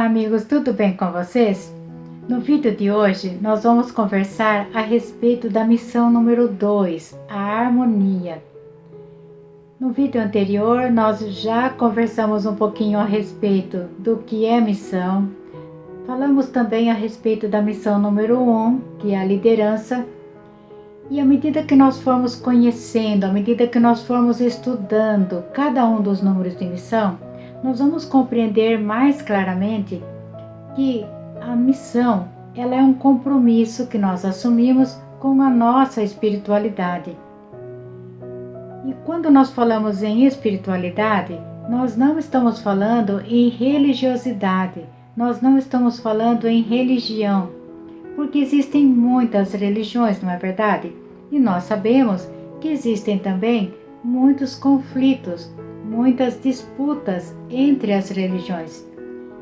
Olá amigos, tudo bem com vocês? No vídeo de hoje nós vamos conversar a respeito da missão número 2, a harmonia. No vídeo anterior nós já conversamos um pouquinho a respeito do que é missão. Falamos também a respeito da missão número 1, que é a liderança. E à medida que nós formos conhecendo, à medida que nós formos estudando cada um dos números de missão, nós vamos compreender mais claramente que a missão, ela é um compromisso que nós assumimos com a nossa espiritualidade. E quando nós falamos em espiritualidade, nós não estamos falando em religiosidade, nós não estamos falando em religião, porque existem muitas religiões, não é verdade? E nós sabemos que existem também muitos conflitos, muitas disputas entre as religiões.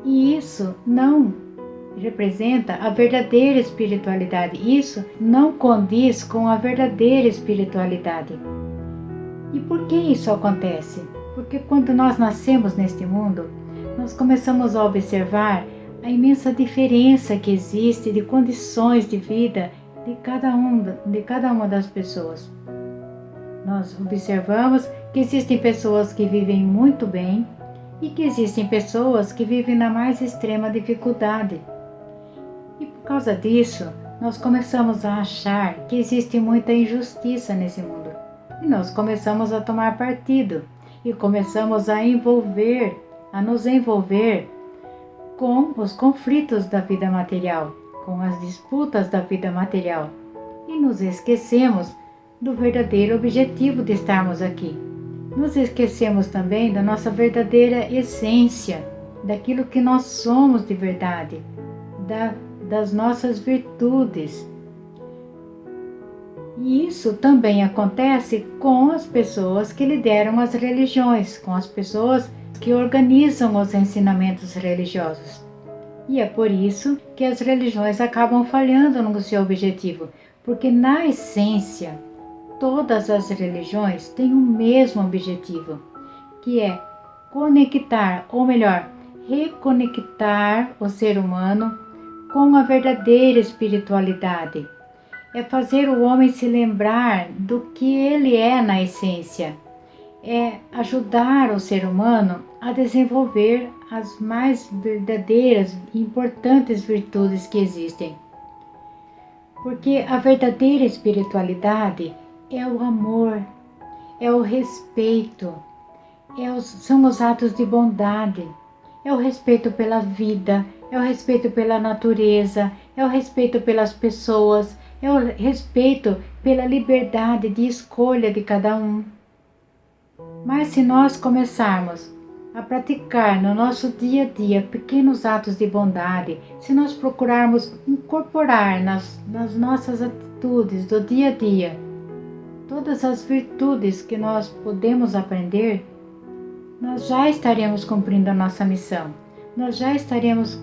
E isso não representa a verdadeira espiritualidade. Isso não condiz com a verdadeira espiritualidade. E por que isso acontece? Porque quando nós nascemos neste mundo, nós começamos a observar a imensa diferença que existe de condições de vida de cada uma das pessoas. Nós observamos que existem pessoas que vivem muito bem e que existem pessoas que vivem na mais extrema dificuldade. E por causa disso, nós começamos a achar que existe muita injustiça nesse mundo. E nós começamos a tomar partido e começamos a nos envolver com os conflitos da vida material, com as disputas da vida material. E nos esquecemos do verdadeiro objetivo de estarmos aqui. Nos esquecemos também da nossa verdadeira essência, daquilo que nós somos de verdade, das nossas virtudes. E isso também acontece com as pessoas que lideram as religiões, com as pessoas que organizam os ensinamentos religiosos. E é por isso que as religiões acabam falhando no seu objetivo, porque na essência, todas as religiões têm o mesmo objetivo, que é conectar, ou melhor, reconectar o ser humano com a verdadeira espiritualidade. É fazer o homem se lembrar do que ele é na essência. É ajudar o ser humano a desenvolver as mais verdadeiras e importantes virtudes que existem. Porque a verdadeira espiritualidade é o amor, é o respeito, são os atos de bondade, é o respeito pela vida, é o respeito pela natureza, é o respeito pelas pessoas, é o respeito pela liberdade de escolha de cada um. Mas se nós começarmos a praticar no nosso dia a dia pequenos atos de bondade, se nós procurarmos incorporar nas nossas atitudes do dia a dia todas as virtudes que nós podemos aprender, nós já estaremos cumprindo a nossa missão. Nós já estaremos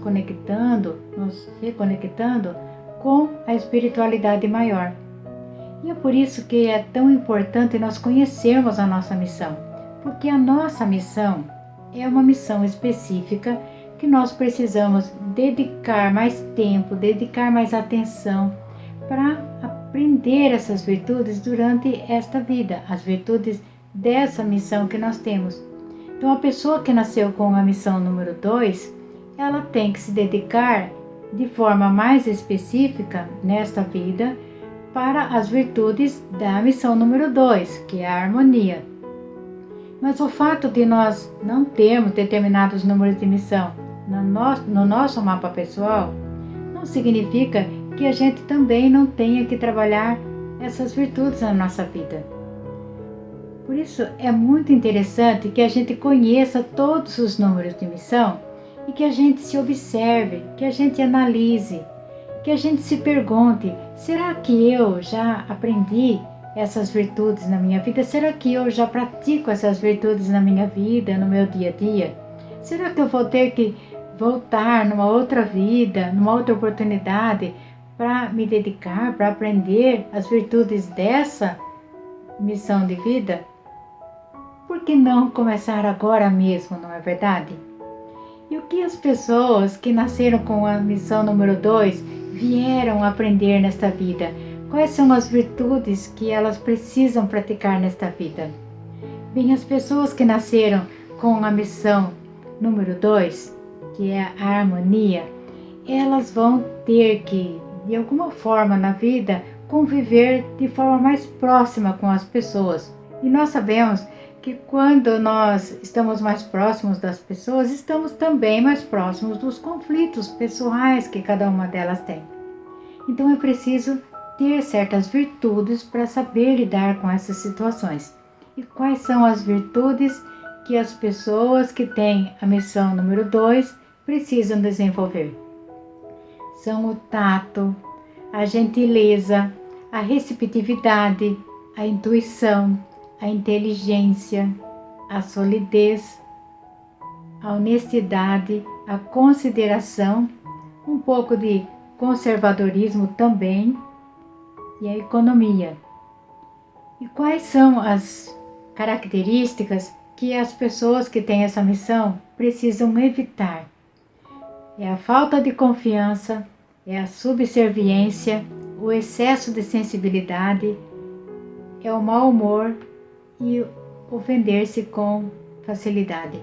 nos reconectando com a espiritualidade maior. E é por isso que é tão importante nós conhecermos a nossa missão, porque a nossa missão é uma missão específica que nós precisamos dedicar mais tempo, dedicar mais atenção para aprender essas virtudes durante esta vida, as virtudes dessa missão que nós temos. Então a pessoa que nasceu com a missão número 2, ela tem que se dedicar de forma mais específica nesta vida para as virtudes da missão número 2, que é a harmonia. Mas o fato de nós não termos determinados números de missão no nosso mapa pessoal não significa que a gente também não tenha que trabalhar essas virtudes na nossa vida. Por isso é muito interessante que a gente conheça todos os números de missão e que a gente se observe, que a gente analise, que a gente se pergunte: será que eu já aprendi essas virtudes na minha vida? Será que eu já pratico essas virtudes na minha vida, no meu dia a dia? Será que eu vou ter que voltar numa outra vida, numa outra oportunidade para me dedicar, para aprender as virtudes dessa missão de vida? Por que não começar agora mesmo, não é verdade? E o que as pessoas que nasceram com a missão número 2 vieram aprender nesta vida? Quais são as virtudes que elas precisam praticar nesta vida? Bem, as pessoas que nasceram com a missão número 2, que é a harmonia, elas vão ter que, de alguma forma na vida, conviver de forma mais próxima com as pessoas. E nós sabemos que quando nós estamos mais próximos das pessoas, estamos também mais próximos dos conflitos pessoais que cada uma delas tem. Então é preciso ter certas virtudes para saber lidar com essas situações. E quais são as virtudes que as pessoas que têm a missão número 2 precisam desenvolver? São o tato, a gentileza, a receptividade, a intuição, a inteligência, a solidez, a honestidade, a consideração, um pouco de conservadorismo também e a economia. E quais são as características que as pessoas que têm essa missão precisam evitar? É a falta de confiança, é a subserviência, o excesso de sensibilidade, é o mau humor e ofender-se com facilidade.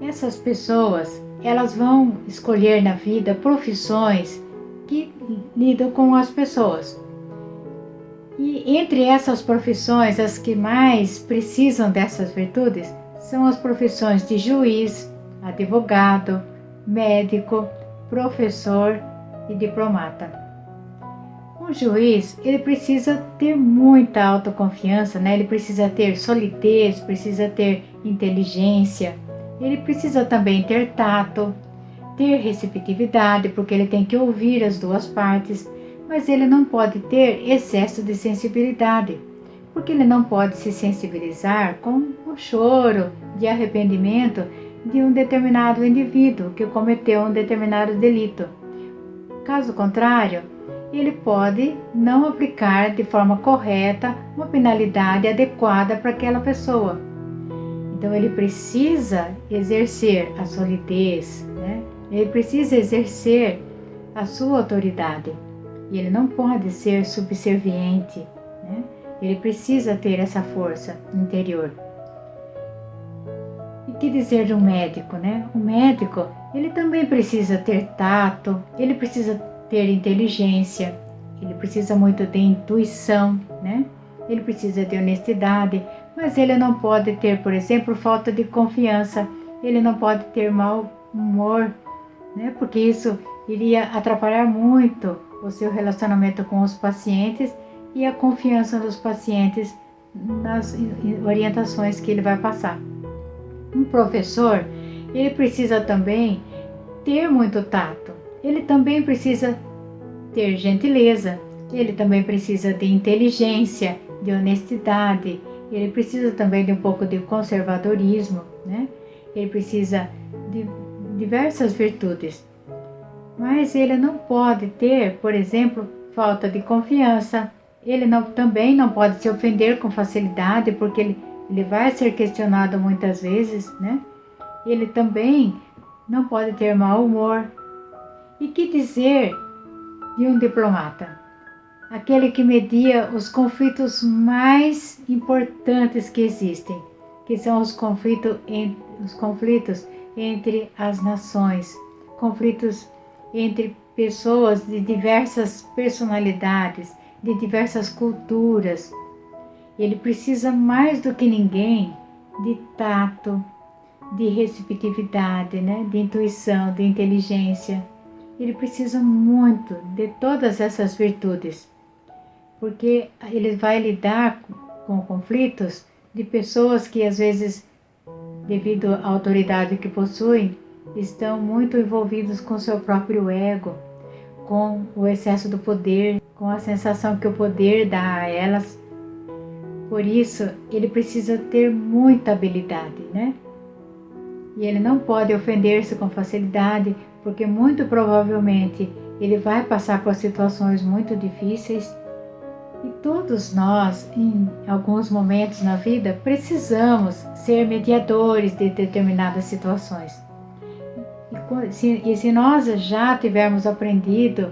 Essas pessoas, elas vão escolher na vida profissões que lidam com as pessoas. E entre essas profissões, as que mais precisam dessas virtudes são as profissões de juiz, advogado, médico, professor e diplomata. Um juiz, ele precisa ter muita autoconfiança, né? Ele precisa ter solidez, precisa ter inteligência, ele precisa também ter tato, ter receptividade, porque ele tem que ouvir as duas partes, mas ele não pode ter excesso de sensibilidade, porque ele não pode se sensibilizar com o choro de arrependimento de um determinado indivíduo que cometeu um determinado delito. Caso contrário, ele pode não aplicar de forma correta uma penalidade adequada para aquela pessoa. Então ele precisa exercer a solidez, né? Ele precisa exercer a sua autoridade. E ele não pode ser subserviente, né? Ele precisa ter essa força interior. E que dizer de um médico, né? O médico, ele também precisa ter tato, ele precisa ter inteligência, ele precisa muito de intuição, né? Ele precisa de honestidade, mas ele não pode ter, por exemplo, falta de confiança, ele não pode ter mau humor, né? Porque isso iria atrapalhar muito o seu relacionamento com os pacientes e a confiança dos pacientes nas orientações que ele vai passar. Um professor, ele precisa também ter muito tato, ele também precisa ter gentileza, ele também precisa de inteligência, de honestidade, ele precisa também de um pouco de conservadorismo, né? Ele precisa de diversas virtudes. Mas ele não pode ter, por exemplo, falta de confiança. Ele também não pode se ofender com facilidade, porque ele vai ser questionado muitas vezes, né? Ele também não pode ter mau humor. E que dizer de um diplomata? Aquele que media os conflitos mais importantes que existem, que são os conflitos entre as nações, conflitos entre pessoas de diversas personalidades, de diversas culturas. Ele precisa mais do que ninguém de tato, de receptividade, né? De intuição, de inteligência. Ele precisa muito de todas essas virtudes, porque ele vai lidar com conflitos de pessoas que às vezes, devido à autoridade que possuem, estão muito envolvidos com seu próprio ego, com o excesso do poder, com a sensação que o poder dá a elas. Por isso, ele precisa ter muita habilidade, né? E ele não pode ofender-se com facilidade, porque muito provavelmente ele vai passar por situações muito difíceis. E todos nós, em alguns momentos na vida, precisamos ser mediadores de determinadas situações. E se nós já tivermos aprendido,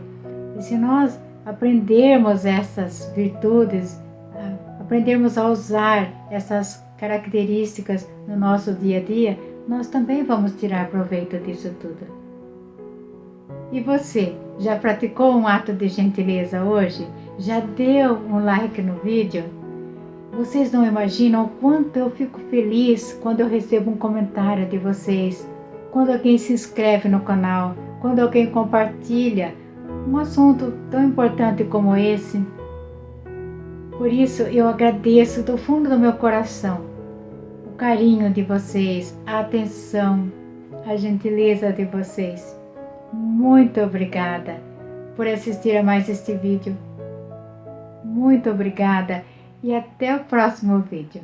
e se nós aprendermos essas virtudes, aprendermos a usar essas características no nosso dia a dia, nós também vamos tirar proveito disso tudo. E você, já praticou um ato de gentileza hoje? Já deu um like no vídeo? Vocês não imaginam o quanto eu fico feliz quando eu recebo um comentário de vocês, quando alguém se inscreve no canal, quando alguém compartilha um assunto tão importante como esse. Por isso eu agradeço do fundo do meu coração o carinho de vocês, a atenção, a gentileza de vocês. Muito obrigada por assistir a mais este vídeo. Muito obrigada e até o próximo vídeo.